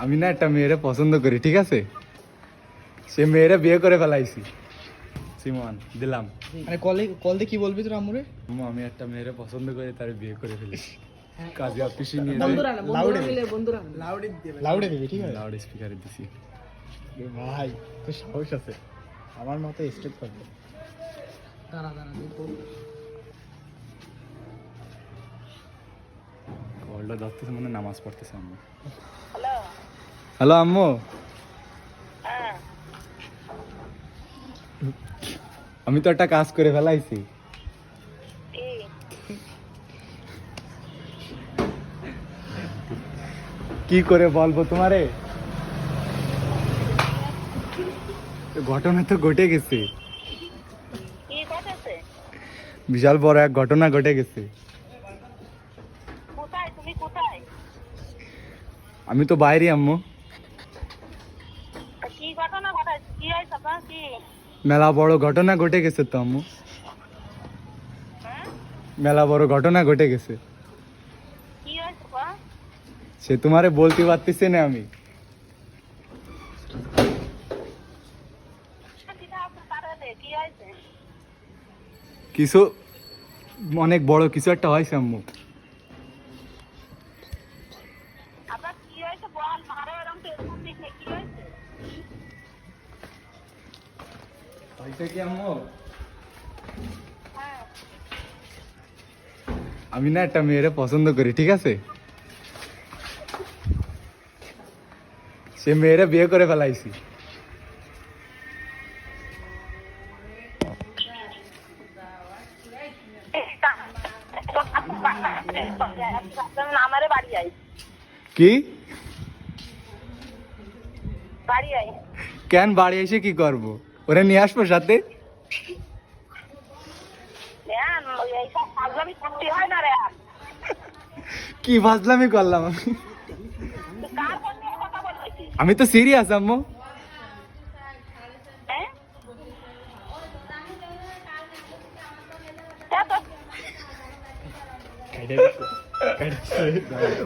আমি না একটা মেয়েরে পছন্দ করি, ঠিক আছে? সে মেয়েরে বিয়ে করে ফেলাইছি। সিমন দিলাম। মানে কল দিয়ে কি বলবি তোর আম্মুরে? আম্মু, আমি একটা মেয়েরে পছন্দ করে তার বিয়ে করে ফেলেছি। কাজে অফিসে নিয়ে লাউডে দিবি, ঠিক আছে? লাউড স্পিকারে দিছি। এ ভাই তোর সাহস আছে, আমার মতো স্টেপ করবে। কলটা ধরতেছে, মানে নামাজ পড়তেছে আম্মু। হ্যালো আম্মু। আমি তো একটা কাজ করে ফেলাইছি। কি করে বলবো তোমারে? ঘটনা তো ঘটে গেছে, বিশাল বড় এক ঘটনা ঘটে গেছে। আমি তো বাইরে আম্মু। মেলা বড় ঘটনা ঘটে গেছে তো আম্মু, মেলা বড় ঘটনা ঘটে গেছে। সে তোমারে বলতে পারতেছে না আমি। কিছু অনেক বড় কিছু একটা হয়েছে আম্মু। হয়েছে কি আম্মু? আমি না একটা মেয়েরে পছন্দ করি, ঠিক আছে? সে মেয়েরে বিয়ে করে ফেলাইছি। কি? কেন বাড়ি এসে কি করব? ওরে নিয়ে আসবো সাথে? কি ফাজলামি করলাম আমি? আমি তো সিরিয়াস আম্মু।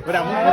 ওরা আমার